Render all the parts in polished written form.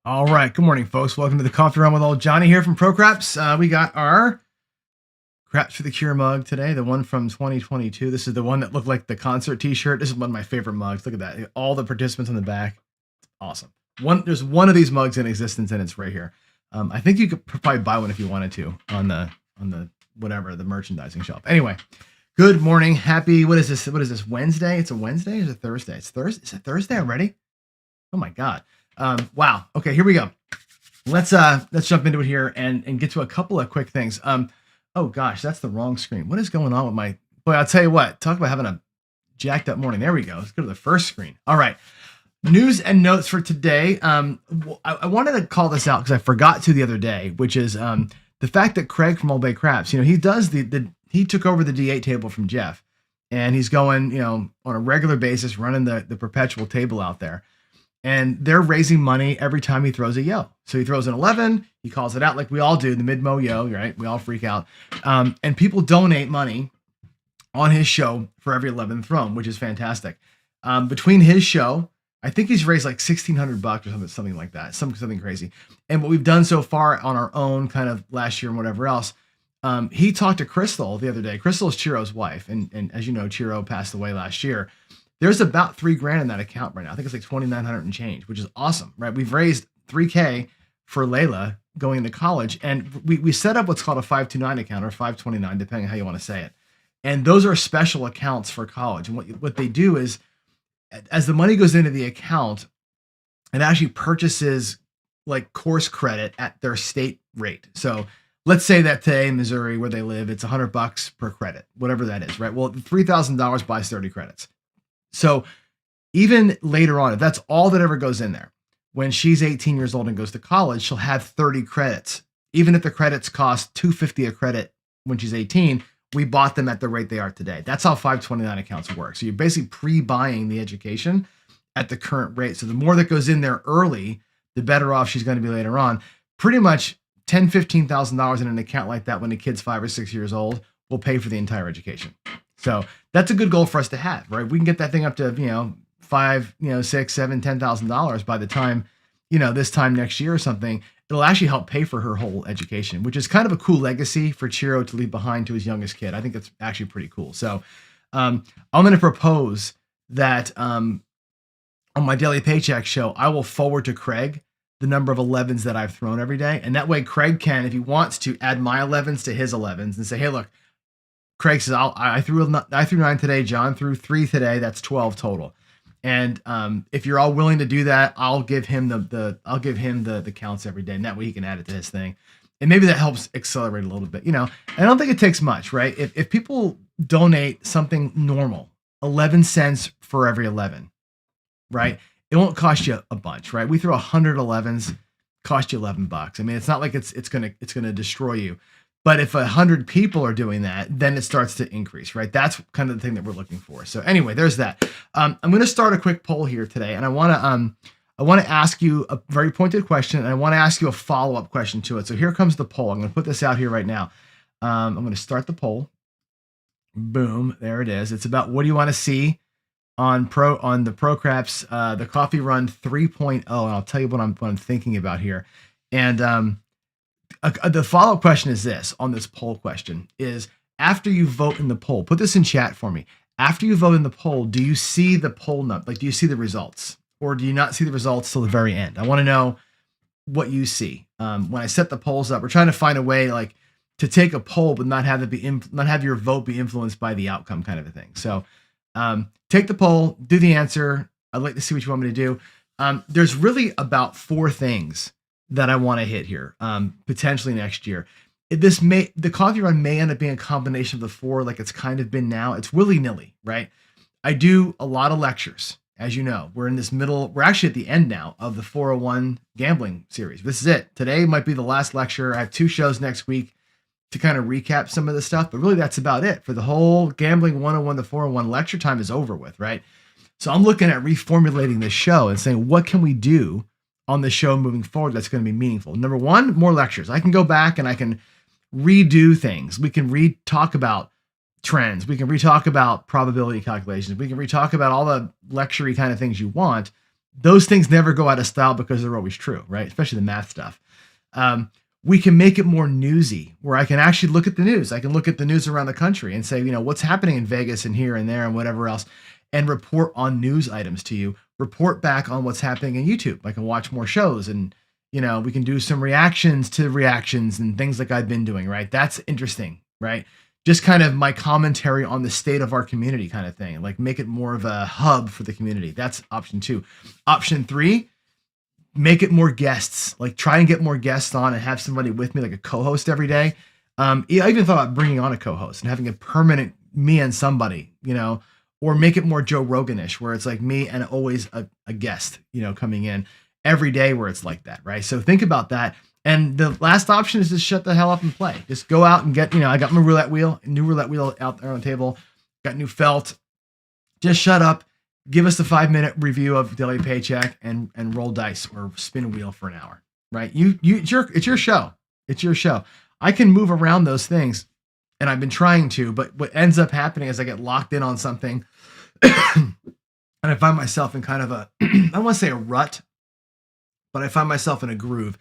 All right. Good morning, folks. Welcome to the Coffee Run with old Johnny here from ProCraps. We got our Craps for the Cure mug today, the one from 2022. This is the one that looked like the concert t-shirt. This is one of my favorite mugs. Look at that. All the participants on the back. Awesome. There's one of these mugs in existence, and it's right here. I think you could probably buy one if you wanted to on the whatever, the merchandising shelf. Anyway, good morning. Happy, what is this? What is this? Wednesday? It's a Wednesday or is it Thursday? It's Thursday. Is it Thursday already? Oh my God. Wow. Okay, here we go. Let's jump into it here and get to a couple of quick things. Oh gosh, that's the wrong screen. What is going on with my boy? I'll tell you what, talk about having a jacked up morning. There we go. Let's go to the first screen. All right. News and notes for today. I wanted to call this out because I forgot to the other day, which is the fact that Craig from Old Bay Craps, he does he took over the D8 table from Jeff, and he's going, on a regular basis, running the perpetual table out there. And they're raising money every time he throws a yo. So he throws an 11, he calls it out like we all do, the mid-mo yo, right? We all freak out. And people donate money on his show for every 11th thrown, which is fantastic. Between his show, I think he's raised like $1,600 or something like that, something crazy. And what we've done so far on our own kind of last year and whatever else, he talked to Crystal the other day. Crystal is Chiro's wife. And as you know, Chiro passed away last year. There's about $3,000 in that account right now. I think it's like 2,900 and change, which is awesome, right? We've raised $3,000 for Layla going into college, and we set up what's called a 529 account or 529, depending on how you want to say it. And those are special accounts for college. And what they do is, as the money goes into the account, it actually purchases like course credit at their state rate. So let's say that today in Missouri, where they live, it's $100 per credit, whatever that is, right? Well, $3,000 buys 30 credits. So even later on, if that's all that ever goes in there, when she's 18 years old and goes to college, she'll have 30 credits. Even if the credits cost $250 a credit when she's 18, we bought them at the rate they are today. That's how 529 accounts work. So you're basically pre-buying the education at the current rate. So the more that goes in there early, the better off she's going to be later on. Pretty much $10,000, $15,000 in an account like that when a kid's 5 or 6 years old will pay for the entire education. So that's a good goal for us to have, right? We can get that thing up to, $5, $6, $7, $10,000 by the time, this time next year or something. It'll actually help pay for her whole education, which is kind of a cool legacy for Chiro to leave behind to his youngest kid. I think that's actually pretty cool. So I'm going to propose that on my daily paycheck show, I will forward to Craig the number of 11s that I've thrown every day. And that way Craig can, if he wants to, add my 11s to his 11s and say, hey, look, Craig says, I threw 9 today. John threw 3 today. That's 12 total. And if you're all willing to do that, I'll give him the counts every day, and that way he can add it to his thing. And maybe that helps accelerate a little bit. I don't think it takes much, right? If people donate something normal, 11 cents for every 11, right? It won't cost you a bunch, right? We throw 100 11s, cost you $11. I mean, it's not like it's gonna destroy you. But if 100 people are doing that, then it starts to increase, right? That's kind of the thing that we're looking for. So anyway, there's that. I'm going to start a quick poll here today, and I want to ask you a very pointed question, and I want to ask you a follow-up question to it. So here comes the poll. I'm going to put this out here right now. I'm going to start the poll. Boom, there it is. It's about what do you want to see on the ProCraps, the Coffee Run 3.0, and I'll tell you what I'm thinking about here. And the follow-up question is this on this poll question is, after you vote in the poll, put this in chat for me. After you vote in the poll, do you see the poll number? Like, do you see the results, or do you not see the results till the very end? I want to know what you see. When I set the polls up, we're trying to find a way like to take a poll, but not have your vote be influenced by the outcome, kind of a thing. So take the poll, do the answer. I'd like to see what you want me to do. There's really about 4 things that I want to hit here, potentially next year. The Coffee Run may end up being a combination of the 4, like it's kind of been now. It's willy-nilly, right? I do a lot of lectures, as you know. We're actually at the end now of the 401 gambling series. This is it. Today might be the last lecture. I have 2 shows next week to kind of recap some of the stuff, but really that's about it. For the whole Gambling 101 to 401 lecture time is over with, right? So I'm looking at reformulating this show and saying, what can we do on the show moving forward that's going to be meaningful? Number 1, more lectures. I can go back and I can redo things. We can talk about trends. We can talk about probability calculations. We can talk about all the lecture-y kind of things you want, those things never go out of style because they're always true, right? Especially the math stuff. We can make it more newsy, where I can actually look at the news. I can look at the news around the country and say, what's happening in Vegas and here and there and whatever else, and report on news items to you. Report back on what's happening in YouTube. I can watch more shows, and we can do some reactions to reactions and things like I've been doing, right? That's interesting, right? Just kind of my commentary on the state of our community kind of thing, like make it more of a hub for the community. That's option 2. Option 3, make it more guests, like try and get more guests on and have somebody with me, like a co-host every day. I even thought about bringing on a co-host and having a permanent me and somebody, or make it more Joe Rogan-ish, where it's like me and always a guest, coming in every day, where it's like that, right? So think about that. And the last option is just shut the hell up and play. Just go out and get, I got my new roulette wheel out there on the table, got new felt. Just shut up. Give us the 5-minute review of Daily Paycheck and roll dice or spin a wheel for an hour, right? It's your show. It's your show. I can move around those things, and I've been trying to, but what ends up happening is I get locked in on something and I find myself in kind of I don't want to say a rut, but I find myself in a groove.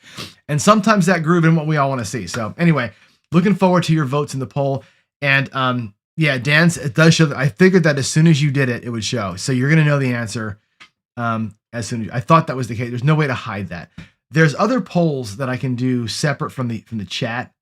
And sometimes that groove isn't what we all want to see. So anyway, looking forward to your votes in the poll. And Dan's, it does show that I figured that as soon as you did it, it would show. So you're going to know the answer as soon as I thought that was the case. There's no way to hide that. There's other polls that I can do separate from the chat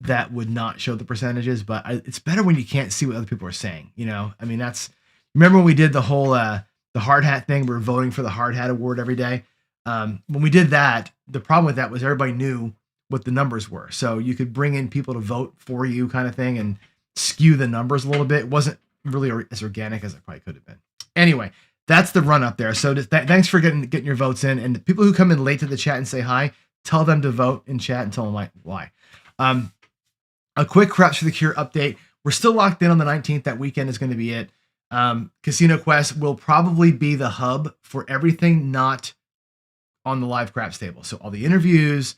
that would not show the percentages, but it's better when you can't see what other people are saying. Remember when we did the whole the hard hat thing? We were voting for the hard hat award every day. When we did that, the problem with that was everybody knew what the numbers were. So you could bring in people to vote for you kind of thing and skew the numbers a little bit. It wasn't really as organic as it probably could have been. Anyway, that's the run up there. So thanks for getting your votes in. And the people who come in late to the chat and say hi, tell them to vote in chat and tell them why. A quick Craps for the Cure update. We're still locked in on the 19th. That weekend is going to be it. Casino Quest will probably be the hub for everything not on the live craps table. So all the interviews,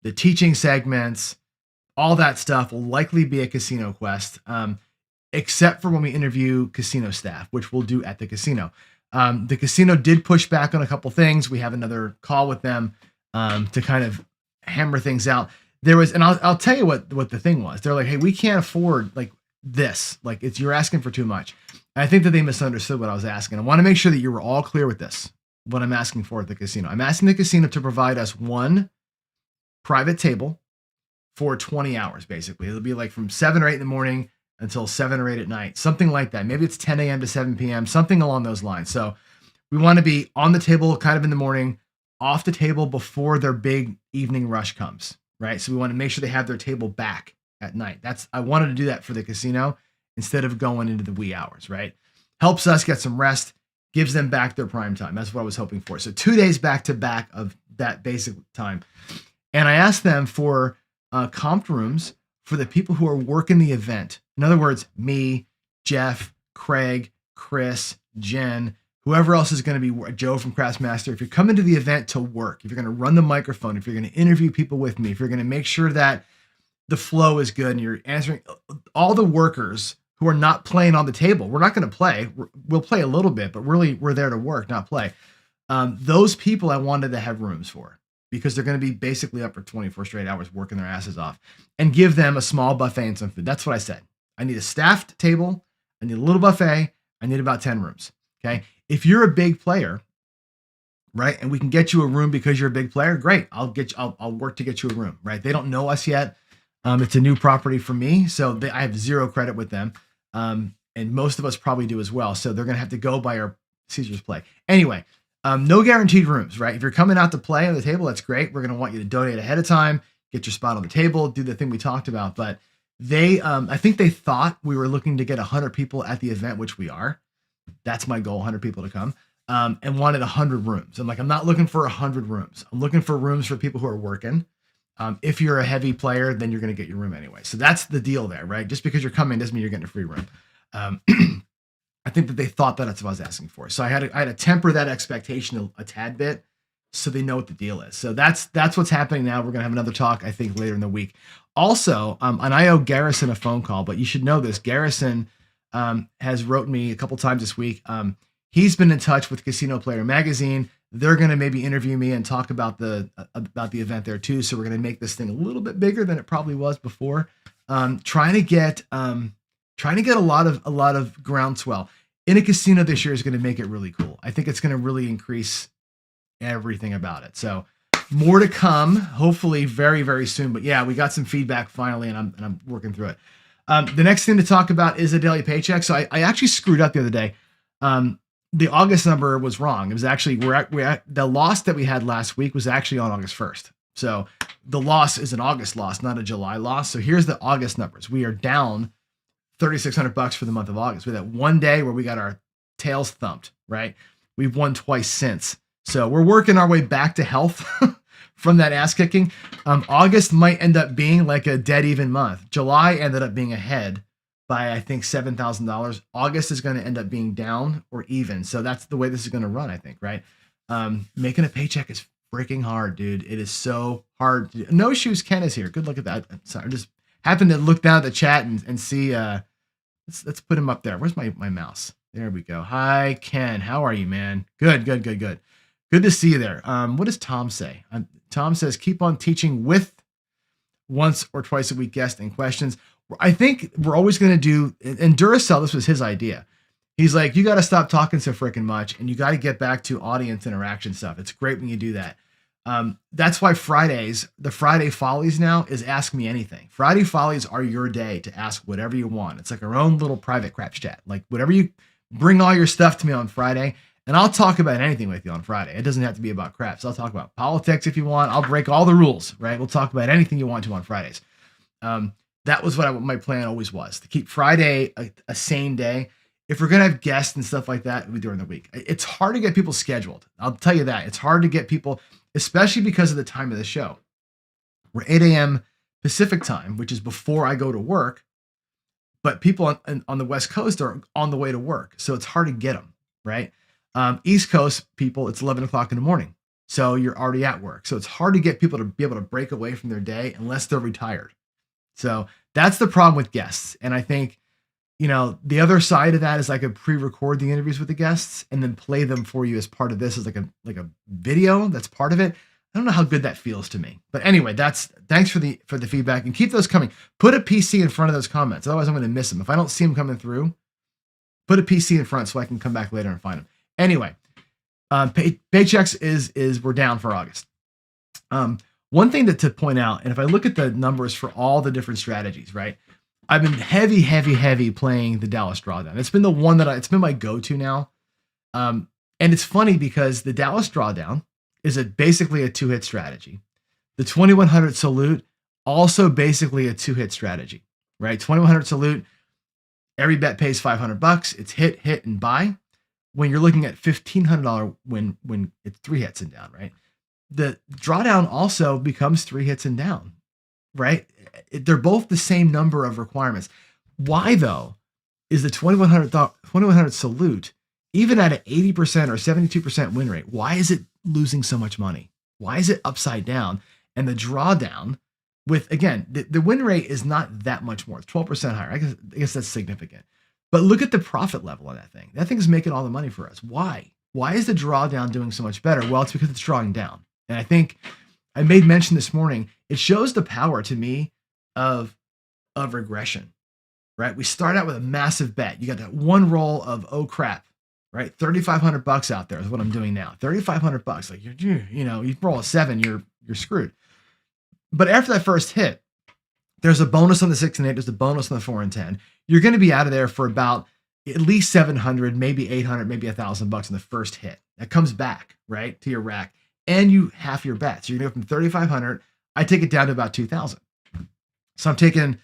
the teaching segments, all that stuff will likely be a Casino Quest, except for when we interview casino staff, which we'll do at the casino. The casino did push back on a couple things. We have another call with them to kind of hammer things out. There was, and I'll tell you what the thing was. They're like, hey, we can't afford like this. Like you're asking for too much. And I think that they misunderstood what I was asking. I want to make sure that you were all clear with this. What I'm asking for at the casino. I'm asking the casino to provide us one private table for 20 hours, basically. It'll be like from 7 or 8 in the morning until 7 or 8 at night, something like that. Maybe it's 10 a.m. to 7 p.m., something along those lines. So we want to be on the table kind of in the morning, off the table before their big evening rush comes, right? So we want to make sure they have their table back at night. I wanted to do that for the casino instead of going into the wee hours, right? Helps us get some rest, gives them back their prime time. That's what I was hoping for. So 2 days back to back of that basic time. And I asked them for comped rooms for the people who are working the event. In other words, me, Jeff, Craig, Chris, Jen, whoever else is going to be, Joe from Craftsmaster. If you're coming to the event to work, if you're going to run the microphone, if you're going to interview people with me, if you're going to make sure that the flow is good and you're answering all the workers who are not playing on the table. We're not going to play. We'll play a little bit, but really we're there to work, not play. Those people I wanted to have rooms for because they're going to be basically up for 24 straight hours working their asses off, and give them a small buffet and some food. That's what I said. I need a staffed table. I need a little buffet. I need about 10 rooms. Okay. If you're a big player, right, and we can get you a room because you're a big player, great. I'll work to get you a room, right? They don't know us yet. It's a new property for me, so I have zero credit with them. And most of us probably do as well. So they're going to have to go by our Caesars play. Anyway, no guaranteed rooms, right? If you're coming out to play on the table, that's great. We're going to want you to donate ahead of time, get your spot on the table, do the thing we talked about. But I think they thought we were looking to get 100 people at the event, which we are. That's my goal, 100 people to come, and wanted 100 rooms. I'm like, I'm not looking for 100 rooms. I'm looking for rooms for people who are working. If you're a heavy player, then you're going to get your room anyway. So that's the deal there, right? Just because you're coming doesn't mean you're getting a free room. I think that they thought that's what I was asking for. So I had to temper that expectation a tad bit so they know what the deal is. So that's what's happening now. We're going to have another talk, I think, later in the week. Also, and I owe Garrison a phone call, but you should know this. Garrison has wrote me a couple times this week. He's been in touch with Casino Player Magazine. They're going to maybe interview me and talk about the event there too. So we're going to make this thing a little bit bigger than it probably was before. Trying to get a lot of groundswell in a casino this year is going to make it really cool. I think it's going to really increase everything about it. So more to come, hopefully very, very soon. But yeah, we got some feedback finally, and I'm working through it. The next thing to talk about is a daily paycheck. So I actually screwed up the other day. The August number was wrong. It was actually the loss that we had last week was actually on August 1st. So the loss is an August loss, not a July loss. So here's the August numbers. We are down $3,600 for the month of August. We had that one day where we got our tails thumped, right? We've won twice since. So we're working our way back to health from that ass kicking. August might end up being like a dead even month. July ended up being ahead by, I think, $7,000. August is going to end up being down or even. So that's the way this is going to run, I think, right? Making a paycheck is freaking hard, dude. It is so hard. No Shoes Ken is here. Good look at that. Sorry, I just happened to look down at the chat and see. Let's put him up there. Where's my mouse? There we go. Hi, Ken. How are you, man? Good. Good to see you there. What does Tom say? Tom says, keep on teaching with once or twice a week guests and questions. I think we're always going to do, and Duracell, this was his idea. He's like, you got to stop talking so freaking much, and you got to get back to audience interaction stuff. It's great when you do that. That's why Fridays, the Friday Follies now is Ask Me Anything. Friday Follies are your day to ask whatever you want. It's like our own little private crap chat. Like whatever you bring all your stuff to me on Friday, and I'll talk about anything with you on Friday. It doesn't have to be about craps. I'll talk about politics if you want. I'll break all the rules, right? We'll talk about anything you want to on Fridays. That was what my plan always was, to keep Friday a sane day. If we're going to have guests and stuff like that, we do during the week. It's hard to get people scheduled. I'll tell you that. It's hard to get people, especially because of the time of the show. We're 8 a.m. Pacific time, which is before I go to work. But people on the West Coast are on the way to work. So it's hard to get them, right? East Coast people, it's 11 o'clock in the morning. So you're already at work. So it's hard to get people to be able to break away from their day unless they're retired. So that's the problem with guests. And I think, the other side of that is I could pre-record the interviews with the guests and then play them for you as part of this as like a video. That's part of it. I don't know how good that feels to me, but anyway, thanks for the feedback, and keep those coming. Put a PC in front of those comments. Otherwise I'm going to miss them. If I don't see them coming through, put a PC in front so I can come back later and find them. Anyway, paychecks is we're down for August. One thing to point out, and if I look at the numbers for all the different strategies, right? I've been heavy playing the Dallas Drawdown. It's been the one it's been my go-to now. And it's funny because the Dallas Drawdown is basically a 2-hit strategy. The 2100 Salute, also basically a 2-hit strategy, right? 2100 Salute, every bet pays $500. It's hit, and buy. When you're looking at $1,500 when it's 3 hits and down, right? The Drawdown also becomes 3 hits and down, right? They're both the same number of requirements. Why, though, is the 2100 Salute, even at an 80% or 72% win rate, why is it losing so much money? Why is it upside down? And the Drawdown, with, again, the win rate is not that much more. It's 12% higher. I guess that's significant. But look at the profit level on that thing. That thing is making all the money for us. Why? Why is the Drawdown doing so much better? Well, it's because it's drawing down. And I think I made mention this morning, it shows the power to me of regression, right? We start out with a massive bet. You got that one roll of, oh crap, right? $3,500 out there is what I'm doing now. $3,500. Like you roll a 7, you're screwed. But after that first hit, there's a bonus on the 6 and 8. There's a bonus on the 4 and 10. You're going to be out of there for about at least 700, maybe 800, maybe $1,000 in the first hit. That comes back, right, to your rack, and you half your bet. So you're going to go from 3,500. I take it down to about 2,000. So I'm taking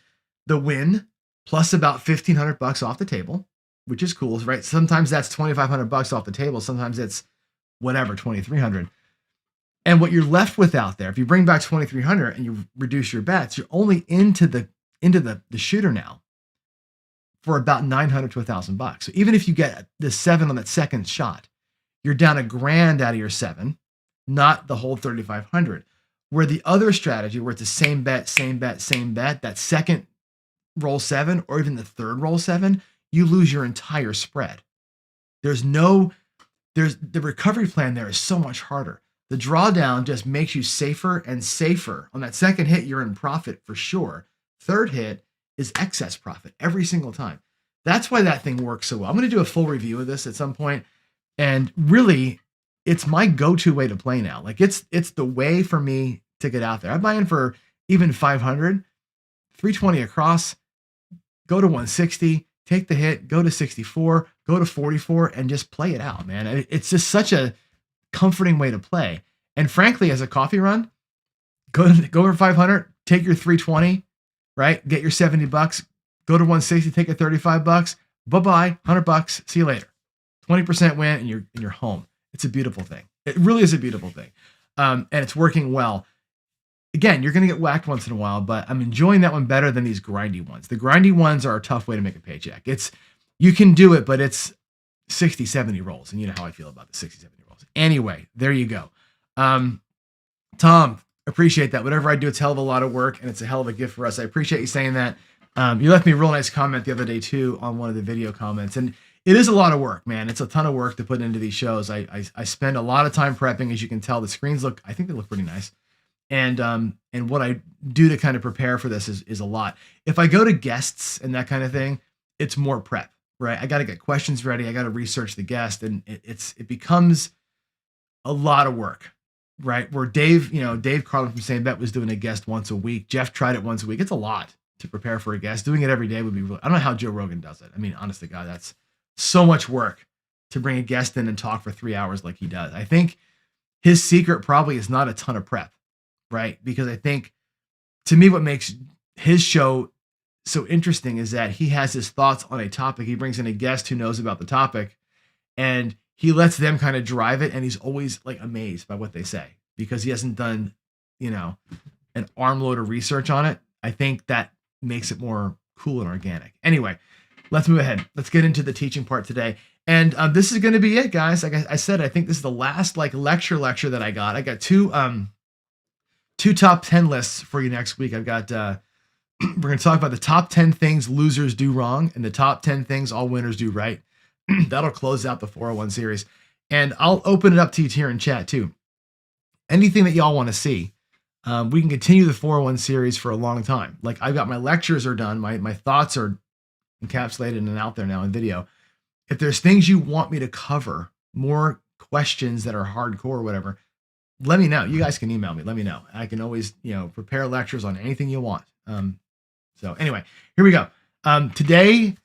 the win plus about $1,500 off the table, which is cool, right? Sometimes that's $2,500 off the table. Sometimes it's whatever, 2,300. And what you're left with out there, if you bring back 2,300 and you reduce your bets, you're only into the shooter now for about $900 to $1,000. So even if you get the 7 on that second shot, you're down $1,000 out of your 7, not the whole 3,500. Where the other strategy, where it's the same bet, that second roll 7 or even the third roll 7, you lose your entire spread. There's no the recovery plan there is so much harder. The drawdown just makes you safer and safer. On that second hit, you're in profit for sure. Third hit is excess profit every single time. That's why that thing works so well. I'm going to do a full review of this at some point, and really, it's my go-to way to play now. Like it's the way for me to get out there. I buy in for even 500, 320 across, go to 160, take the hit, go to 64, go to 44, and just play it out, man. It's just such a comforting way to play. And frankly, as a coffee run, go over 500, take your 320, right? Get your $70, go to 160, take your $35, bye-bye, $100, see you later. 20% win and you're home. It's a beautiful thing. It really is a beautiful thing. And it's working well. Again, you're going to get whacked once in a while, but I'm enjoying that one better than these grindy ones. The grindy ones are a tough way to make a paycheck. You can do it, but it's 60, 70 rolls. And you know how I feel about the 60, 70 rolls. Anyway, there you go. Tom, appreciate that. Whatever I do, it's a hell of a lot of work and it's a hell of a gift for us. I appreciate you saying that. You left me a real nice comment the other day too on one of the video comments, and it is a lot of work, man. It's a ton of work to put into these shows. I spend a lot of time prepping. As you can tell, the screens I think they look pretty nice. And what I do to kind of prepare for this is a lot. If I go to guests and that kind of thing, it's more prep, right? I got to get questions ready. I got to research the guest, and it becomes a lot of work, right? Where Dave Carlin from Same Bet was doing a guest once a week. Jeff tried it once a week. It's a lot to prepare for a guest. Doing it every day would be really, I don't know how Joe Rogan does it. I mean, honest to God, that's so much work to bring a guest in and talk for 3 hours like he does. I think his secret probably is not a ton of prep, right? Because I think, to me, what makes his show so interesting is that he has his thoughts on a topic. He brings in a guest who knows about the topic, and he lets them kind of drive it. And he's always like amazed by what they say because he hasn't done, an armload of research on it. I think that makes it more cool and organic. Anyway, let's move ahead. Let's get into the teaching part today. And this is going to be it, guys. Like I said, I think this is the last lecture that I got. I got two top 10 lists for you next week. I've got, we're going to talk about the top 10 things losers do wrong and the top 10 things all winners do right. That'll close out the 401 series. And I'll open it up to you here in chat too. Anything that y'all want to see. We can continue the 401 series for a long time. Like I've got my lectures are done. My thoughts are encapsulated and out there now in video. If there's things you want me to cover, more questions that are hardcore or whatever, let me know. You guys can email me. Let me know. I can always, prepare lectures on anything you want. So anyway, here we go. Today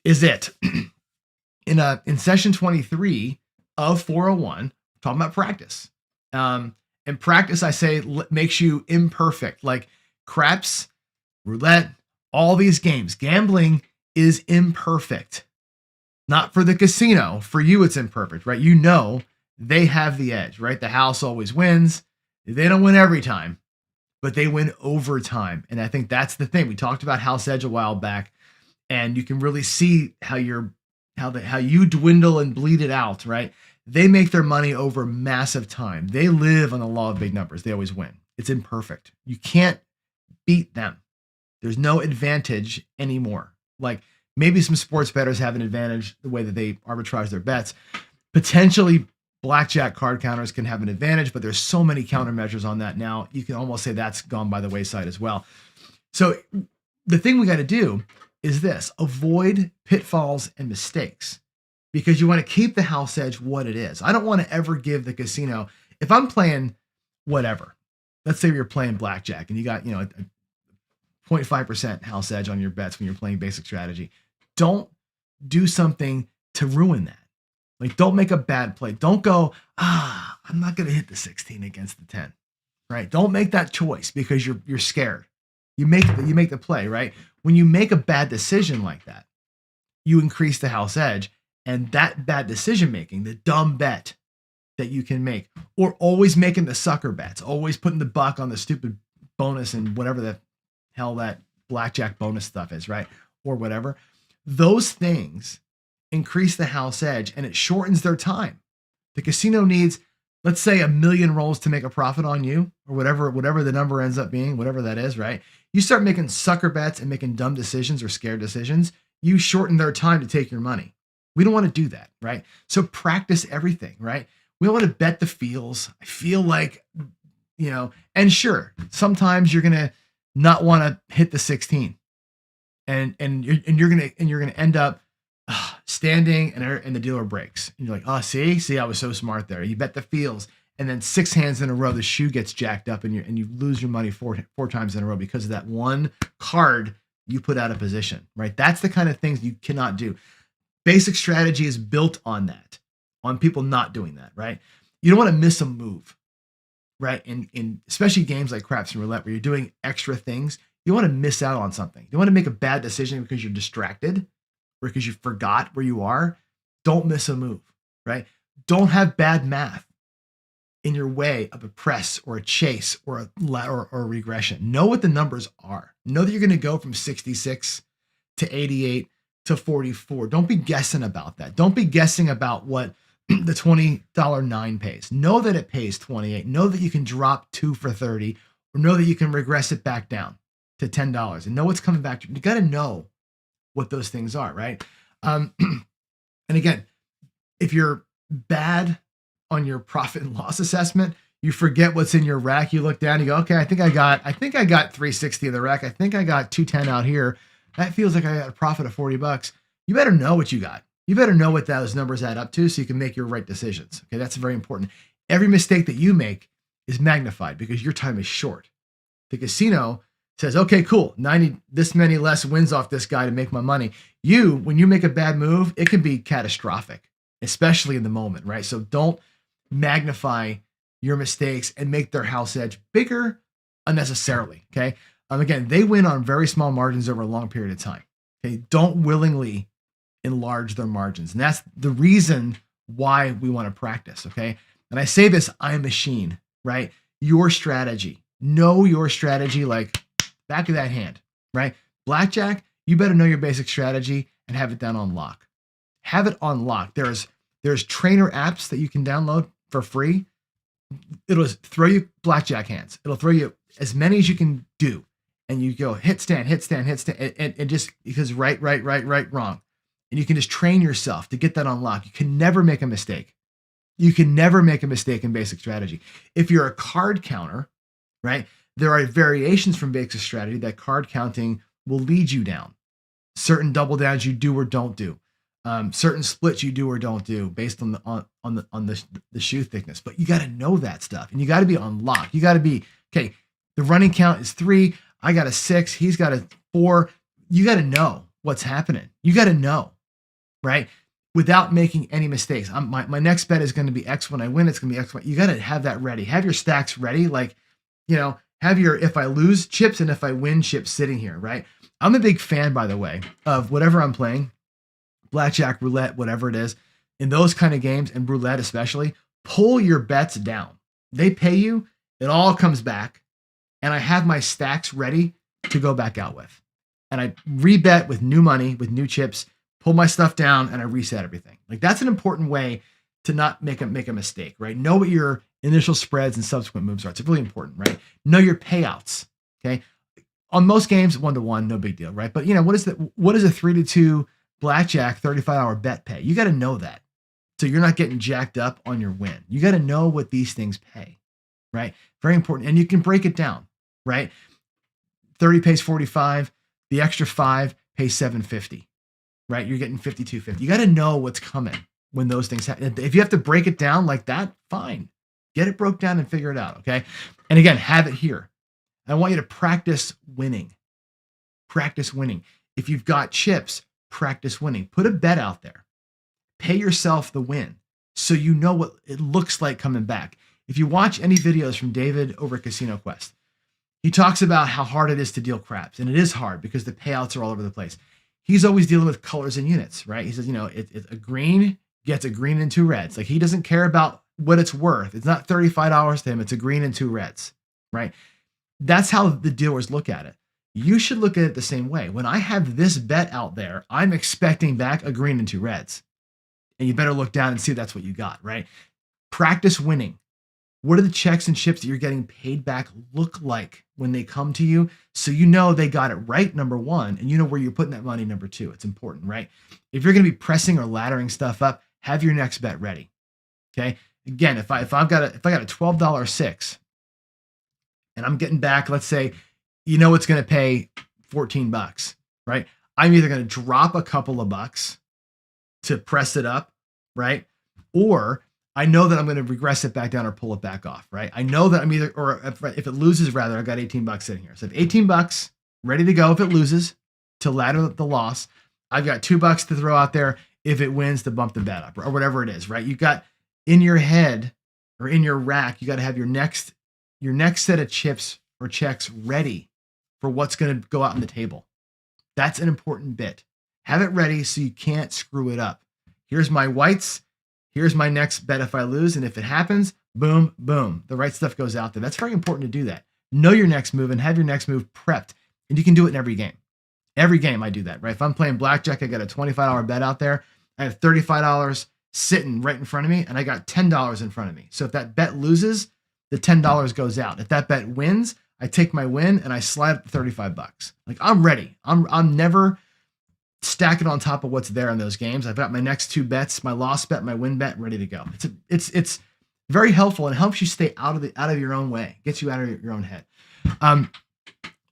is it. In session 23 of 401, talking about practice. And practice, I say, makes you imperfect. Like craps, roulette, all these games. Gambling is imperfect. Not for the casino. For you, it's imperfect, right? They have the edge, right? The house always wins. They don't win every time, but they win over time. And I think that's the thing. We talked about house edge a while back, and you can really see how you dwindle and bleed it out, right? They make their money over massive time. They live on the law of big numbers. They always win. It's imperfect. You can't beat them. There's no advantage anymore. Like maybe some sports bettors have an advantage the way that they arbitrage their bets. Potentially blackjack card counters can have an advantage, but there's so many countermeasures on that now. You can almost say that's gone by the wayside as well. So the thing we got to do is this: avoid pitfalls and mistakes, because you want to keep the house edge what it is. I don't want to ever give the casino, if I'm playing whatever, let's say you're playing blackjack and you got, a 0.5% house edge on your bets when you're playing basic strategy. Don't do something to ruin that. Like, don't make a bad play. Don't go, I'm not going to hit the 16 against the 10, right? Don't make that choice because you're scared. You make the play, right? When you make a bad decision like that, you increase the house edge, and that bad decision making, the dumb bet that you can make, or always making the sucker bets, always putting the buck on the stupid bonus and whatever the hell that blackjack bonus stuff is, right? Or whatever. Those things increase the house edge, and it shortens their time. The casino needs, let's say, 1 million rolls to make a profit on you, or whatever the number ends up being, whatever that is, right? You start making sucker bets and making dumb decisions or scared decisions, you shorten their time to take your money. We don't want to do that, right? So practice everything, right? We don't want to bet the feels. I feel like, and sure, sometimes you're gonna not want to hit the 16, and you're gonna end up standing and the dealer breaks. And you're like, oh, see, I was so smart there. You bet the feels, and then 6 hands in a row, the shoe gets jacked up, and you lose your money four times in a row because of that one card you put out of position, right? That's the kind of things you cannot do. Basic strategy is built on that, on people not doing that, right? You don't want to miss a move, right? In especially games like craps and roulette where you're doing extra things, you want to miss out on something. You want to make a bad decision because you're distracted or because you forgot where you are. Don't miss a move, right? Don't have bad math in your way of a press or a chase or a regression. Know what the numbers are. Know that you're going to go from 66 to 88 to 44. Don't be guessing about that. Don't be guessing about what the $20 9 pays. Know that it pays 28. Know that you can drop 2 for 30, or know that you can regress it back down to $10 and know what's coming back to you. You got to know what those things are, right? And again, if you're bad on your profit and loss assessment, you forget what's in your rack. You look down, you go, okay, I think I got 360 in the rack. I think I got 210 out here. That feels like I got a profit of $40. You better know what you got. You better know what those numbers add up to so you can make your right decisions. Okay, that's very important. Every mistake that you make is magnified because your time is short. The casino says, okay, cool, 90, this many less wins off this guy to make my money. When you make a bad move, it can be catastrophic, especially in the moment, right? So don't magnify your mistakes and make their house edge bigger unnecessarily, okay? Again, they win on very small margins over a long period of time. Okay, don't willingly enlarge their margins, and that's the reason why we want to practice. Okay, and I say this, I'm a machine, right? Your strategy, know your strategy like back of that hand, right? Blackjack, you better know your basic strategy and have it down on lock. Have it on lock. There's trainer apps that you can download for free. It'll throw you blackjack hands. It'll throw you as many as you can do. And you go hit stand, and just because right, wrong. And you can just train yourself to get that on lock. You can never make a mistake. You can never make a mistake in basic strategy. If you're a card counter, right, there are variations from basic strategy that card counting will lead you down. Certain double downs you do or don't do. Certain splits you do or don't do based on the shoe thickness. But you got to know that stuff, and you got to be on lock. You got to be, okay, the running count is 3. I got a 6. He's got a 4. You got to know what's happening. You got to know, right? Without making any mistakes. My next bet is going to be X when I win. It's going to be X. You got to have that ready. Have your stacks ready. Like, have your if I lose chips and if I win chips sitting here, right? I'm a big fan, by the way, of whatever I'm playing, blackjack, roulette, whatever it is, in those kind of games, and roulette especially, pull your bets down. They pay you. It all comes back. And I have my stacks ready to go back out with. And I rebet with new money, with new chips, pull my stuff down, and I reset everything. Like, that's an important way to not make a mistake, right? Know what your initial spreads and subsequent moves are. It's really important, right? Know your payouts, okay? On most games, 1-to-1, no big deal, right? But what is a 3-to-2 blackjack 35-hour bet pay? You got to know that. So you're not getting jacked up on your win. You got to know what these things pay, right? Very important. And you can break it down. Right? 30 pays 45. The extra 5 pays $7.50. Right? You're getting $52.50. You got to know what's coming when those things happen. If you have to break it down like that, fine. Get it broke down and figure it out. Okay. And again, have it here. I want you to practice winning. Practice winning. If you've got chips, practice winning. Put a bet out there. Pay yourself the win so you know what it looks like coming back. If you watch any videos from David over at Casino Quest, he talks about how hard it is to deal craps, and it is hard because the payouts are all over the place. He's always dealing with colors and units, right? He says, a green gets a green and 2 reds. Like, he doesn't care about what it's worth. It's not $35 to him. It's a green and 2 reds, right? That's how the dealers look at it. You should look at it the same way. When I have this bet out there, I'm expecting back a green and 2 reds. And you better look down and see that's what you got, right? Practice winning. What do the checks and chips that you're getting paid back look like when they come to you? So you know they got it right, number one, and you know where you're putting that money, number two. It's important, right? If you're going to be pressing or laddering stuff up, have your next bet ready. Okay. Again, if I got a $12 six and I'm getting back, let's say, it's going to pay $14, right? I'm either going to drop a couple of bucks to press it up, right? Or I know that I'm going to regress it back down or pull it back off, right? I know that I'm either, or if it loses, rather, I've got $18 sitting here. So I have $18 ready to go if it loses to ladder the loss. I've got $2 to throw out there if it wins to bump the bet up or whatever it is, right? You got in your head or in your rack, you got to have your next set of chips or checks ready for what's going to go out on the table. That's an important bit. Have it ready so you can't screw it up. Here's my whites. Here's my next bet if I lose. And if it happens, boom, boom, the right stuff goes out there. That's very important to do that. Know your next move and have your next move prepped. And you can do it in every game. Every game I do that, right? If I'm playing blackjack, I got a $25 bet out there. I have $35 sitting right in front of me, and I got $10 in front of me. So if that bet loses, the $10 goes out. If that bet wins, I take my win and I slide up to $35. Like, I'm ready. I'm never stacking on top of what's there in those games. I've got my next two bets, my loss bet, my win bet, ready to go. It's very helpful and helps you stay out of your own way, gets you out of your own head.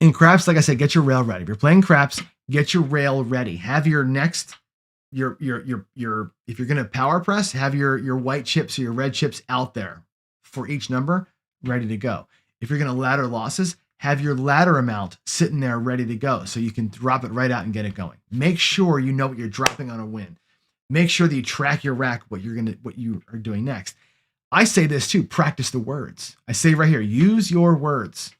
In craps, like I said, get your rail ready. If you're playing craps, get your rail ready. Have your next your if you're going to power press, have your white chips or your red chips out there for each number ready to go. If you're going to ladder losses, have your ladder amount sitting there ready to go so you can drop it right out and get it going. Make sure you know what you're dropping on a win. Make sure that you track your rack, what you are doing next. I say this too, practice the words. I say right here, use your words.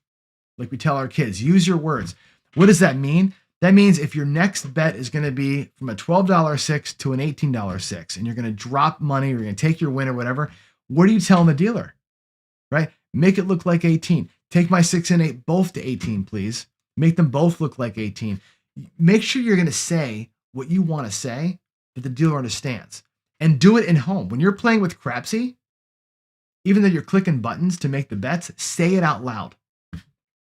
Like we tell our kids, use your words. What does that mean? That means if your next bet is going to be from a $12 six to an $18 six, and you're going to drop money or you're going to take your win or whatever, what are you telling the dealer? Right? Make it look like 18. Take my 6 and 8 both to 18, please. Make them both look like 18. Make sure you're going to say what you want to say that the dealer understands. And do it in home. When you're playing with Crapsy, even though you're clicking buttons to make the bets, say it out loud.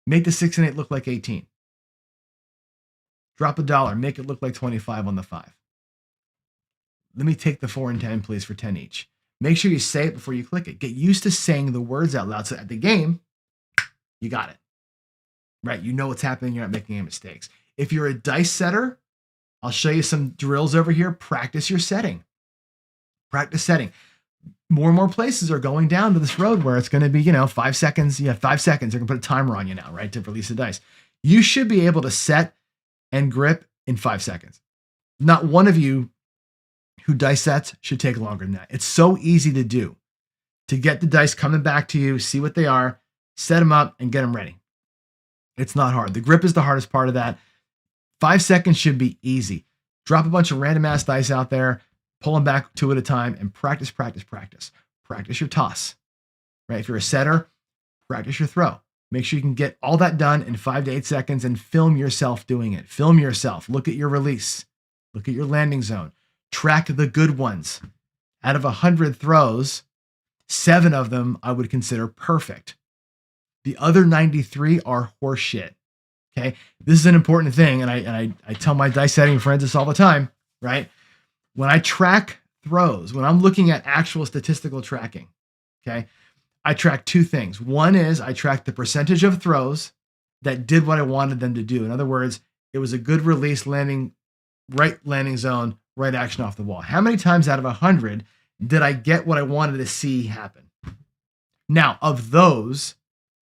Make the 6 and 8 look like 18. Drop $1, make it look like 25 on the 5. Let me take the 4 and 10, please, for 10 each. Make sure you say it before you click it. Get used to saying the words out loud so at the game, you got it. Right? You know what's happening. You're not making any mistakes. If you're a dice setter, I'll show you some drills over here. Practice your setting. Practice setting. More and more places are going down to this road where it's going to be, 5 seconds. You have 5 seconds. They're going to put a timer on you now, right, to release the dice. You should be able to set and grip in 5 seconds. Not one of you who dice sets should take longer than that. It's so easy to do, to get the dice coming back to you, see what they are, set them up, and get them ready. It's not hard. The grip is the hardest part of that. 5 seconds should be easy. Drop a bunch of random ass dice out there, pull them back 2 at a time, and practice, practice, practice. Practice your toss, right? If you're a setter, practice your throw. Make sure you can get all that done in 5 to 8 seconds and film yourself doing it. Film yourself. Look at your release. Look at your landing zone. Track the good ones. Out of 100 throws, 7 of them I would consider perfect. The other 93 are horseshit. Okay, this is an important thing, and I tell my dice setting friends this all the time, right? When I track throws, when I'm looking at actual statistical tracking, okay, I track 2 things. One is I track the percentage of throws that did what I wanted them to do. In other words, it was a good release, right landing zone, right action off the wall. How many times out of 100 did I get what I wanted to see happen? Now, of those,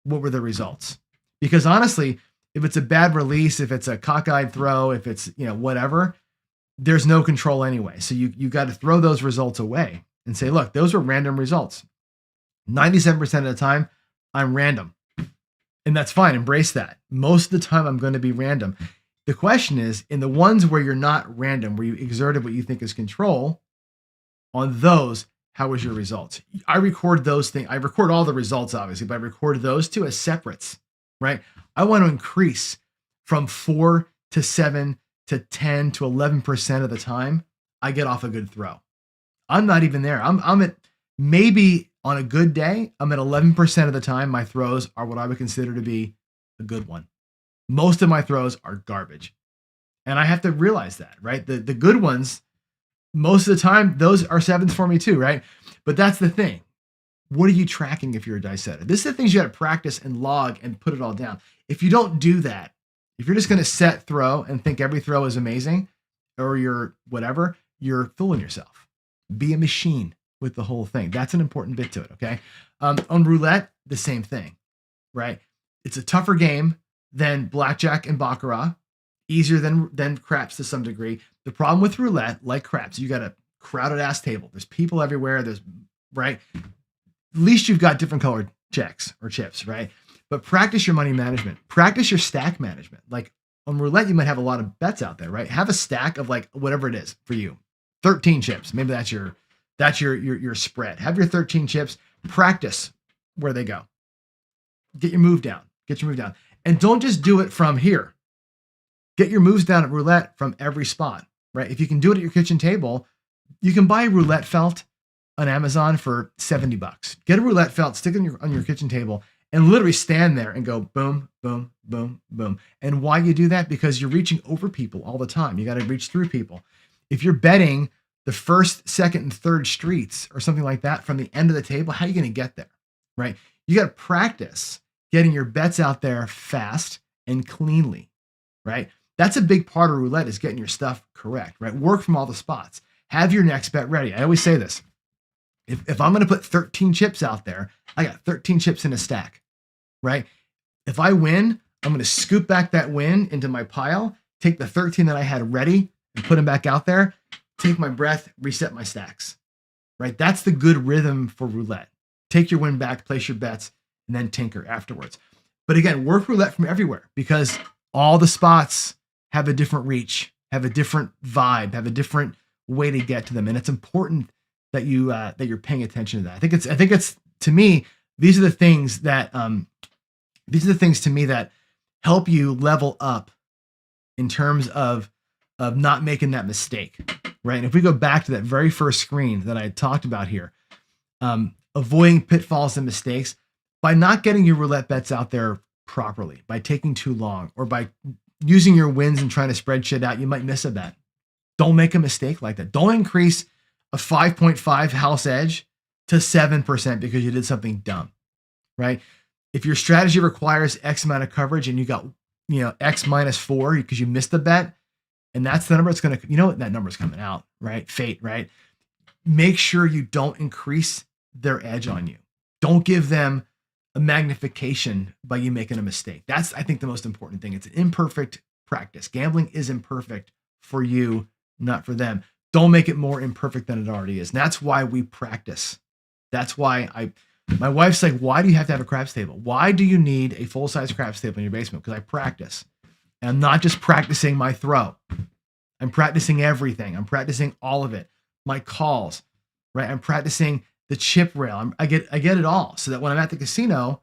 what were the results? Because honestly, if it's a bad release, if it's a cockeyed throw, if it's, whatever, there's no control anyway. So you got to throw those results away and say, look, those were random results. 97% of the time, I'm random. And that's fine. Embrace that. Most of the time, I'm going to be random. The question is, in the ones where you're not random, where you exerted what you think is control, on those, how was your results? I record those things. I record all the results, obviously, but I record those 2 as separates, right? I want to increase from 4 to 7 to 10 to 11% of the time I get off a good throw. I'm not even there. I'm at maybe On a good day, I'm at 11% of the time, my throws are what I would consider to be a good one. Most of my throws are garbage. And I have to realize that, right? The good ones, most of the time, those are sevens for me too, right? But that's the thing. What are you tracking if you're a dice setter? This is the things you got to practice and log and put it all down. If you don't do that, if you're just going to set throw and think every throw is amazing, or you're whatever, you're fooling yourself. Be a machine with the whole thing. That's an important bit to it, okay? On roulette, the same thing, right? It's a tougher game than blackjack and baccarat, easier than craps to some degree. The problem with roulette, like craps, you got a crowded ass table. There's people everywhere. There's, right? At least you've got different colored checks or chips, right? But practice your money management. Practice your stack management. Like on roulette, you might have a lot of bets out there, right? Have a stack of like whatever it is for you. 13 chips. Maybe that's your spread. Have your 13 chips. Practice where they go. Get your move down. And don't just do it from here. Get your moves down at roulette from every spot, right? If you can do it at your kitchen table, you can buy a roulette felt on Amazon for $70. Get a roulette felt, stick it on your kitchen table, and literally stand there and go boom, boom, boom, boom. And why you do that? Because you're reaching over people all the time. You got to reach through people. If you're betting the first, second, and third streets or something like that from the end of the table, how are you going to get there, right? You got to practice getting your bets out there fast and cleanly, right? That's a big part of roulette, is getting your stuff correct, right? Work from all the spots. Have your next bet ready. I always say this. If I'm going to put 13 chips out there, I got 13 chips in a stack, right? If I win, I'm going to scoop back that win into my pile, take the 13 that I had ready and put them back out there, take my breath, reset my stacks, right? That's the good rhythm for roulette. Take your win back, place your bets, and then tinker afterwards. But again, work roulette from everywhere, because all the spots have a different reach, have a different vibe, have a different way to get to them. And it's important that you're paying attention to that. I think it's to me, these are the things to me that help you level up in terms of not making that mistake, right? And if we go back to that very first screen that I had talked about here, avoiding pitfalls and mistakes by not getting your roulette bets out there properly, by taking too long, or by using your wins and trying to spread shit out, you might miss a bet. Don't make a mistake like that. Don't increase a 5.5 house edge to 7% because you did something dumb, right? If your strategy requires X amount of coverage and you got, X minus 4 because you missed the bet, and that's the number, it's going to, that number's coming out, right? Fate, right? Make sure you don't increase their edge on you. Don't give them a magnification by you making a mistake. That's, I think, the most important thing. It's an imperfect practice. Gambling is imperfect for you, not for them. Don't make it more imperfect than it already is. And that's why we practice. That's why my wife's like, why do you have to have a craps table? Why do you need a full-size craps table in your basement? Because I practice. And I'm not just practicing my throw. I'm practicing everything. I'm practicing all of it. My calls, right? I'm practicing the chip rail. I get it all, so that when I'm at the casino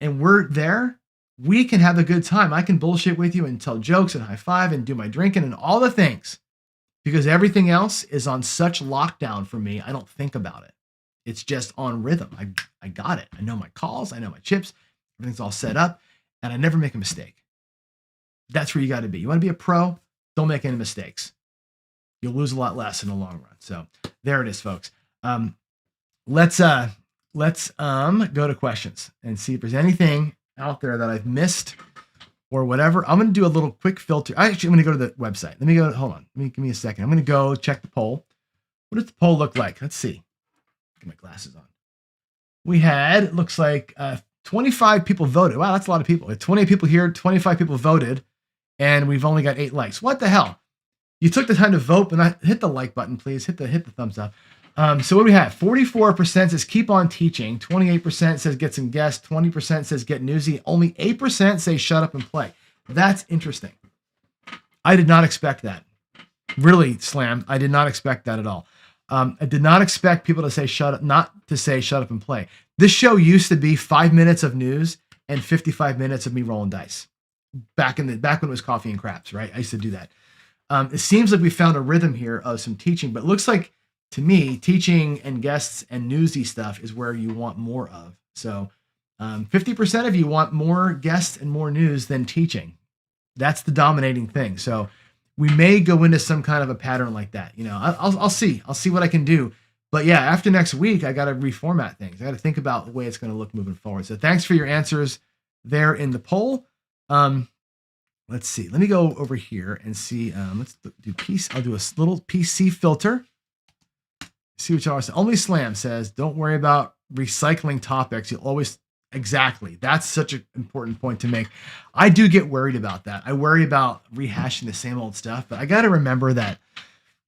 and we're there, we can have a good time. I can bullshit with you and tell jokes and high five and do my drinking and all the things, because everything else is on such lockdown for me. I don't think about it. It's just on rhythm. I got it. I know my calls. I know my chips. Everything's all set up, and I never make a mistake. That's where you got to be. You want to be a pro? Don't make any mistakes. You'll lose a lot less in the long run. So there it is, folks. Let's go to questions and see if there's anything out there that I've missed or whatever. I'm going to do a little quick filter. I'm going to go to the website. Hold on. Give me a second. I'm going to go check the poll. What does the poll look like? Let's see. Get my glasses on. We had, it looks like 25 people voted. Wow, that's a lot of people. 28 people here, 25 people voted, and we've only got 8 likes. What the hell? You took the time to vote, but not hit the like button, please. Hit the thumbs up. So what do we have? 44% says keep on teaching. 28% says get some guests. 20% says get newsy. Only 8% say shut up and play. That's interesting. I did not expect that. Really, Slam. I did not expect that at all. I did not expect people to say not to say shut up and play. This show used to be 5 minutes of news and 55 minutes of me rolling dice. Back when it was coffee and craps, right? I used to do that. It seems like we found a rhythm here of some teaching, but it looks like to me, teaching and guests and newsy stuff is where you want more of. So 50% of you want more guests and more news than teaching. That's the dominating thing. So we may go into some kind of a pattern like that. I'll see. I'll see what I can do. But yeah, after next week, I got to reformat things. I got to think about the way it's going to look moving forward. So thanks for your answers there in the poll. Let's see. Let me go over here and see. Let's do piece. I'll do a little PC filter. See what y'all are saying. Only Slam says, don't worry about recycling topics. You'll always, exactly. That's such an important point to make. I do get worried about that. I worry about rehashing the same old stuff, but I got to remember that,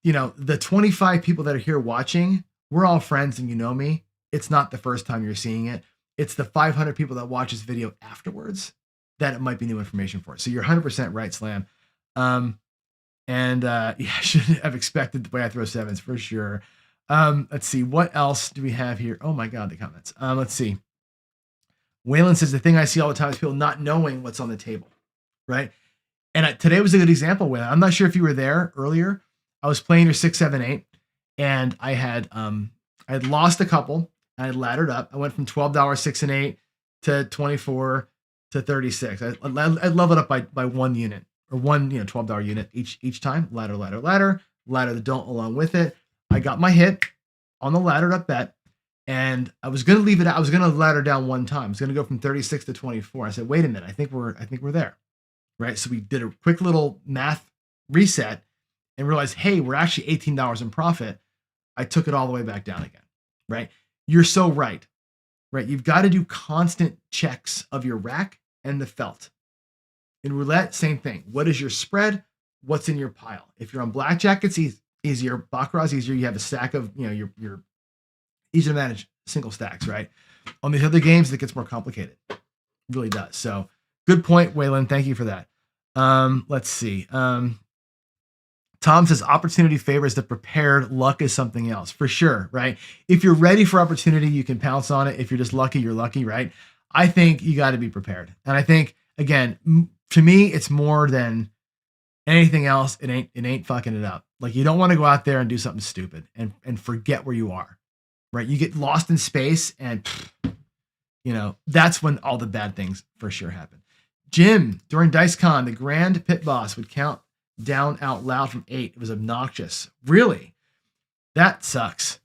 the 25 people that are here watching, we're all friends and you know me. It's not the first time you're seeing it. It's the 500 people that watch this video afterwards that it might be new information for. So you're 100% right, Slam. I shouldn't have expected the way I throw sevens for sure. Let's see. What else do we have here? Oh my God, the comments. Let's see. Waylon says the thing I see all the time is people not knowing what's on the table, right? And today was a good example, Waylon. I'm not sure if you were there earlier. I was playing your 6, 7, 8, and I had lost a couple. I had laddered up. I went from $12 6 and 8 to 24 to 36. I leveled up by 1 unit or one $12 unit each time. Ladder the don't along with it. I got my hit on the laddered up bet, and I was going to leave it out. I was going to ladder down one time. I was going to go from 36 to 24. I said, wait a minute. I think we're there. Right. So we did a quick little math reset and realized, hey, we're actually $18 in profit. I took it all the way back down again. Right. You're so right. Right. You've got to do constant checks of your rack and the felt. In roulette, same thing. What is your spread? What's in your pile? If you're on blackjack, it's easier. Baccarat's easier. You have a stack of, you're easy to manage single stacks, right? On these other games, it gets more complicated. It really does. So good point, Waylon. Thank you for that. Let's see. Tom says opportunity favors the prepared. Luck is something else, for sure, right? If you're ready for opportunity, you can pounce on it. If you're just lucky, you're lucky, right? I think you got to be prepared. And I think, again, to me, it's more than anything else. It ain't fucking it up. Like, you don't want to go out there and do something stupid and forget where you are, right? You get lost in space and, that's when all the bad things for sure happen. Jim, during DiceCon, the grand pit boss would count down out loud from 8. It was obnoxious. Really? That sucks.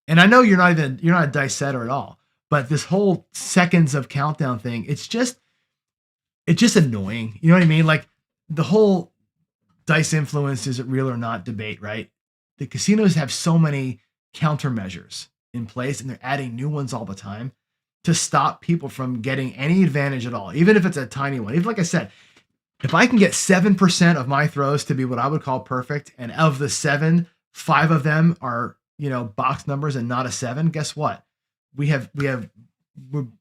And I know you're not a dice setter at all, but this whole seconds of countdown thing, it's just annoying. You know what I mean? Like, the whole dice influence, is it real or not debate, right? The casinos have so many countermeasures in place, and they're adding new ones all the time to stop people from getting any advantage at all, even if it's a tiny one. Even like I said, if I can get 7% of my throws to be what I would call perfect, and of the 7, 5 of them are, box numbers and not a 7, guess what? We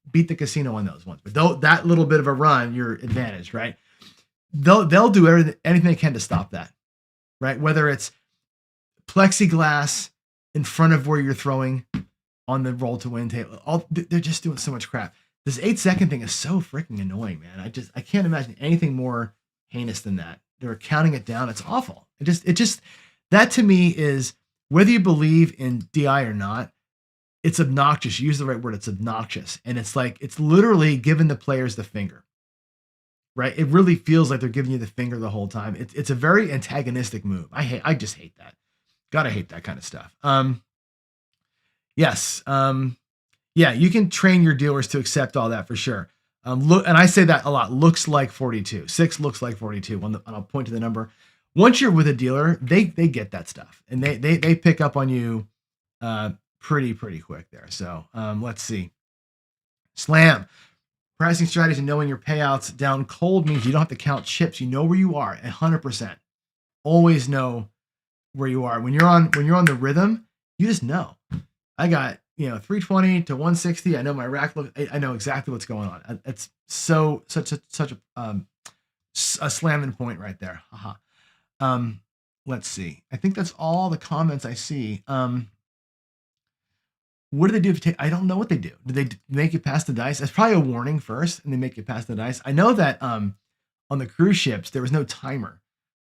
beat the casino on those ones. But though that little bit of a run, you're advantaged, right? They'll do anything they can to stop that, right? Whether it's plexiglass in front of where you're throwing on the roll to win table, they're just doing so much crap. This 8-second thing is so freaking annoying, man. I can't imagine anything more heinous than that. They're counting it down. It's awful. It just that to me is, whether you believe in DI or not, it's obnoxious. You use the right word. It's obnoxious. And it's like, it's literally giving the players the finger, right? It really feels like they're giving you the finger the whole time. It's a very antagonistic move. I just hate that. Gotta hate that kind of stuff. Yes. Yeah, you can train your dealers to accept all that for sure. Look, and I say that a lot. Looks like 42. 6 looks like 42. And I'll point to the number. Once you're with a dealer, they get that stuff, and they pick up on you pretty quick there. So let's see. Slam. Pricing strategies and knowing your payouts down cold means you don't have to count chips. You know where you are 100%. Always know where you are. When you're on the rhythm, you just know. I got 320 to 160. I know my rack look. I know exactly what's going on. It's such a slamming point right there. Haha. Let's see. I think that's all the comments I see. What do they do if you take? I don't know what they do. Do they make you pass the dice? That's probably a warning first, and they make you pass the dice. I know that on the cruise ships there was no timer,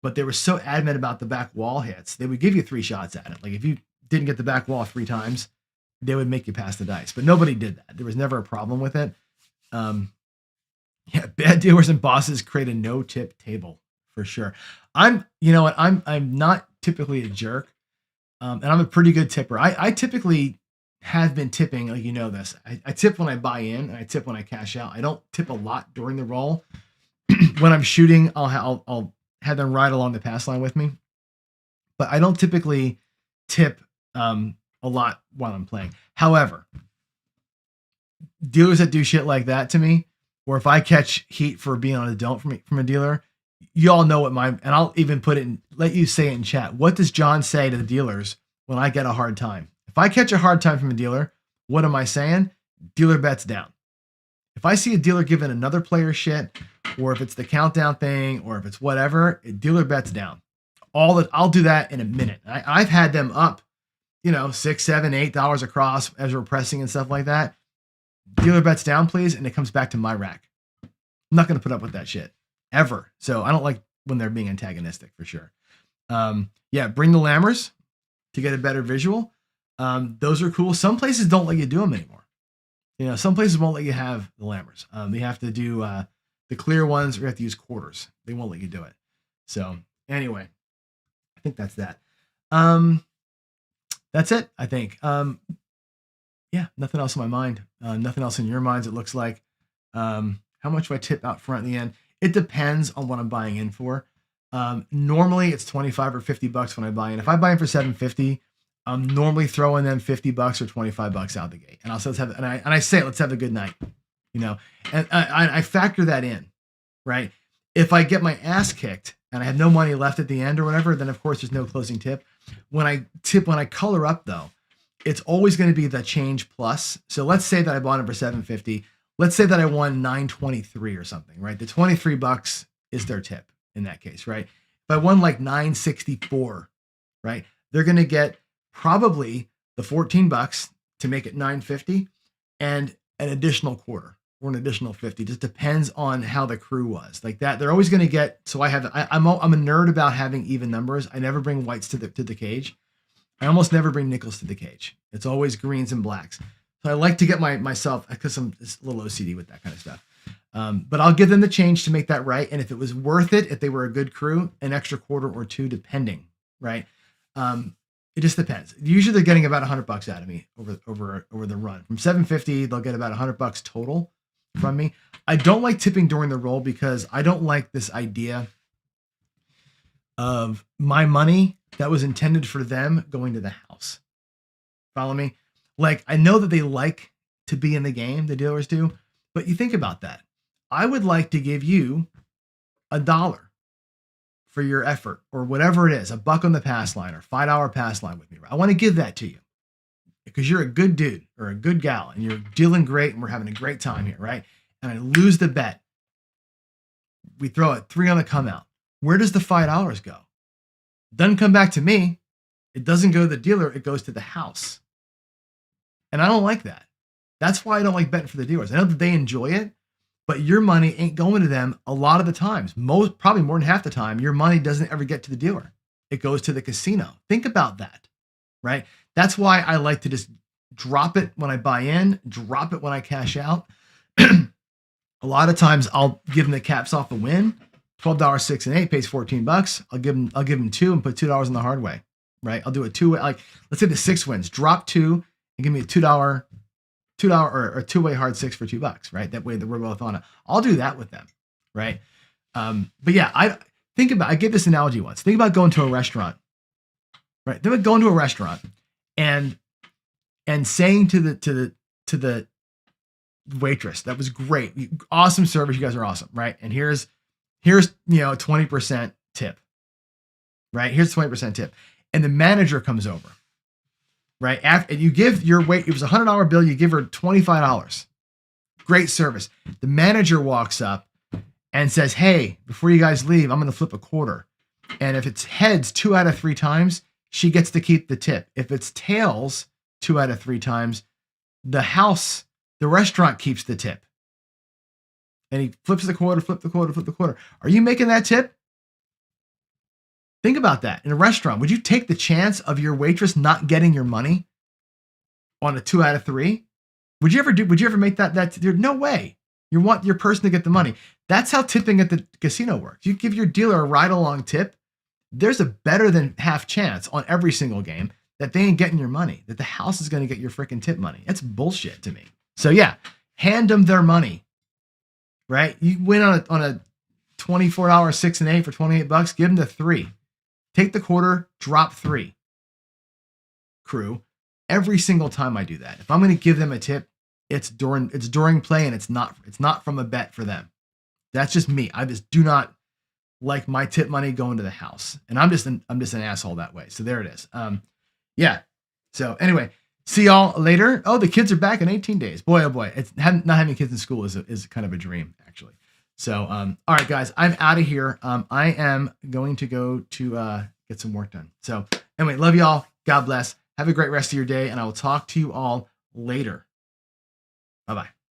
but they were so adamant about the back wall hits, they would give you 3 shots at it. Like, if you didn't get the back wall 3 times, they would make you pass the dice. But nobody did that. There was never a problem with it. Yeah, bad dealers and bosses create a no tip table for sure. You know what? I'm not typically a jerk, and I'm a pretty good tipper. I typically have been tipping, like you know this. I tip when I buy in, and I tip when I cash out. I don't tip a lot during the roll. When I'm shooting, I'll have them ride along the pass line with me, but I don't typically tip a lot while I'm playing. However, dealers that do shit like that to me, or if I catch heat for being on a don't from a dealer, you all know what and I'll even put it in, let you say it in chat. What does John say to the dealers when I get a hard time? If I catch a hard time from a dealer, what am I saying? Dealer bets down. If I see a dealer giving another player shit, or if it's the countdown thing, or if it's whatever, a dealer bets down. I'll do that in a minute. I've had them up, $6, $7, $8 across as we're pressing and stuff like that. Dealer bets down, please, and it comes back to my rack. I'm not going to put up with that shit ever. So I don't like when they're being antagonistic for sure. Yeah, bring the lammers to get a better visual. Those are cool. Some places don't let you do them anymore. Some places won't let you have the lammers. You have to do the clear ones, or you have to use quarters. They won't let you do it. So anyway, I think that's that. That's it, I think. Yeah, nothing else in my mind. Nothing else in your minds, it looks like. How much do I tip out front in the end? It depends on what I'm buying in for. Normally, it's $25 or $50 when I buy in. If I buy in for $7.50, I'm normally throwing them $50 or $25 out the gate. And I'll say, I say, let's have a good night. And I factor that in, right? If I get my ass kicked and I have no money left at the end or whatever, then of course there's no closing tip. When I color up though, it's always going to be the change plus. So let's say that I bought it for $7.50. Let's say that I won $9.23 or something, right? The $23 is their tip in that case, right? If I won like $9.64, right? They're going to get probably the $14 to make it $9.50 and an additional quarter or an additional 50. Just depends on how the crew was like that. They're always going to get, so I'm a nerd about having even numbers. I never bring whites to the cage. I almost never bring nickels to the cage. It's always greens and blacks. So I like to get myself, because I'm just a little OCD with that kind of stuff. But I'll give them the change to make that right. And if it was worth it, if they were a good crew, an extra quarter or two, depending, right? It just depends. Usually they're getting about $100 out of me over the run. From $7.50, they'll get about $100 total from me. I don't like tipping during the roll because I don't like this idea of my money that was intended for them going to the house. Follow me? Like, I know that they like to be in the game, the dealers do, but you think about that. I would like to give you $1 for your effort, or whatever it is, $1 on the pass line or $5 pass line with me. I want to give that to you because you're a good dude or a good gal and you're dealing great and we're having a great time here, right? And I lose the bet. We throw a 3 on the come out. Where does the $5 go? Doesn't come back to me. It doesn't go to the dealer. It goes to the house. And I don't like that. That's why I don't like betting for the dealers. I know that they enjoy it, but your money ain't going to them a lot of the times. Probably more than half the time, your money doesn't ever get to the dealer. It goes to the casino. Think about that, right? That's why I like to just drop it when I buy in, drop it when I cash out. A lot of times I'll give them the caps off the win. $12, 6 and 8 pays $14. I'll give them 2 and put $2 in the hard way, right? I'll do a 2, like let's say the 6 wins, drop 2 and give me a $2 or a 2-way hard 6 for $2, right? That way that we're both on it. I'll do that with them, right? But yeah, I gave this analogy once. Think about going to a restaurant, right? Think about going to a restaurant and saying to the waitress, that was great, awesome service, you guys are awesome, right? And here's 20% tip, right? Here's 20% tip, and the manager comes over. Right. After you give your it was $100 bill, you give her $25. Great service. The manager walks up and says, "Hey, before you guys leave, I'm going to flip a quarter. And if it's heads 2 out of 3 times, she gets to keep the tip. If it's tails 2 out of 3 times, the restaurant keeps the tip." And he flips the quarter, flip the quarter, flip the quarter. Are you making that tip? Think about that. In a restaurant, would you take the chance of your waitress not getting your money on a 2 out of 3? Would you ever make that there's no way. You want your person to get the money. That's how tipping at the casino works. You give your dealer a ride-along tip, there's a better than half chance on every single game that they ain't getting your money, that the house is going to get your freaking tip money. That's bullshit to me. So yeah, hand them their money, right? You win on a $24 6 and 8 for $28, give them the 3. Take the quarter, drop 3. Crew, every single time I do that. If I'm going to give them a tip, it's during play, and it's not from a bet for them. That's just me. I just do not like my tip money going to the house, and I'm just an asshole that way. So there it is. Yeah. So anyway, see y'all later. Oh, the kids are back in 18 days. Boy, oh boy, not having kids in school is kind of a dream, actually. So all right, guys, I'm out of here. I am going to go to get some work done. So anyway, love y'all. God bless. Have a great rest of your day, and I will talk to you all later. Bye-bye.